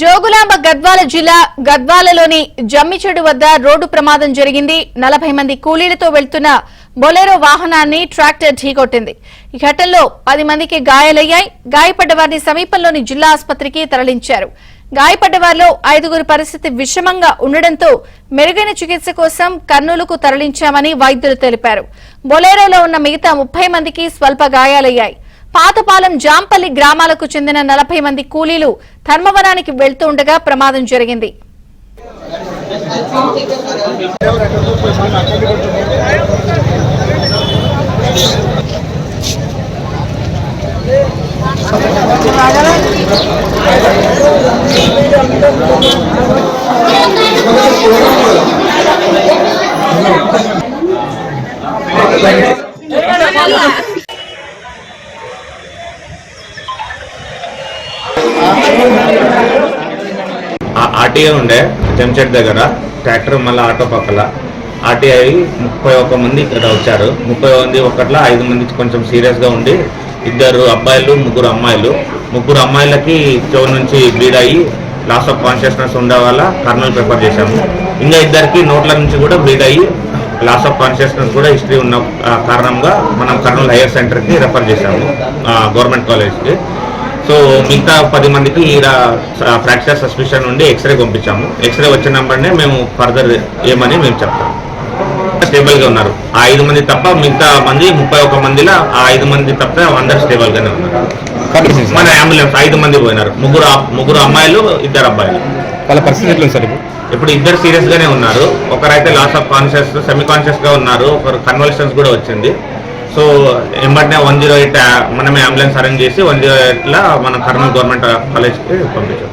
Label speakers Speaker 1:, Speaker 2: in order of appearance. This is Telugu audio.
Speaker 1: జోగులాంబ గద్వాల జిల్లా గద్వాలలోని జమ్మిచెడు వద్ద రోడ్డు ప్రమాదం జరిగింది. 40 మంది కూలీలతో వెళ్తున్న బొలెరో వాహనాన్ని ట్రాక్టర్ ఢీకొట్టింది. ఈ ఘటనలో 10 మందికి గాయాలయ్యాయి. గాయపడ్డ వారిని సమీపంలోని జిల్లా ఆసుపత్రికి తరలించారు. గాయపడ్డ వారిలో 5గురి పరిస్థితి విషమంగా ఉండడంతో మెరుగైన చికిత్స కోసం కర్నూలుకు తరలించామని వైద్యులు తెలిపారు. బొలెరోలో ఉన్న మిగతా 30 మందికి స్వల్ప గాయాలయ్యాయి. పాతపాలెం జాంపల్లి గ్రామాలకు చెందిన 40 మంది కూలీలు ధర్మవరానికి వెళ్తూ ఉండగా ప్రమాదం జరిగింది.
Speaker 2: ఆర్టీఐ ఉండే జంచెట్ దగ్గర ట్రాక్టర్ మళ్ళీ ఆటో పక్కల ఆర్టీఐ 31 మంది ఇక్కడ వచ్చారు. 30 మంది ఒకట్ల 5 మంది కొంచెం సీరియస్గా ఉండి 2 అబ్బాయిలు 3 అమ్మాయిలు. 3 అమ్మాయిలకి చెవు నుంచి బ్లీడ్ అయ్యి లాస్ ఆఫ్ కాన్షియస్నెస్ ఉండే వల్ల కర్నూలు ప్రిఫర్ చేశాము. ఇంకా 2కి నోట్ల నుంచి కూడా బ్లీడ్ అయ్యి లాస్ ఆఫ్ కాన్షియస్నెస్ కూడా హిస్టరీ ఉన్న కారణంగా మనం కర్నూలు హైయర్ సెంటర్కి రెఫర్ చేశాము, గవర్నమెంట్ కాలేజ్కి. సో మిగతా 10 మందికి ఈడ ఫ్రాక్చర్ సస్పిషన్ నుండి ఎక్స్రే పంపించాము. ఎక్స్రే వచ్చిన నెంబర్నే మేము ఫర్దర్ ఏమని మేము చెప్తాము. స్టేబుల్గా ఉన్నారు. ఆ 5 మంది తప్ప మిగతా మంది 31 మందిలో ఆ 5 మంది తప్ప అందరు స్టేబుల్గానే ఉన్నారు. మన అంబులెన్స్ 5 మంది పోయినారు. ముగ్గురు అమ్మాయిలు 2 అబ్బాయిలు.
Speaker 3: వాళ్ళ పరిస్థితి ఎట్లా సార్?
Speaker 2: ఇప్పుడు 2 సీరియస్గానే ఉన్నారు. ఒకరైతే లాస్ ఆఫ్ కాన్షియస్ సెమీ కాన్షియస్గా ఉన్నారు. ఒకరు కన్వల్షన్స్ కూడా వచ్చింది. సో వెంబటనే 108 మనమే అంబులెన్స్ అరేంజ్ చేసి 108లా మన కర్నూలు గవర్నమెంట్ కాలేజ్కి పంపించాం.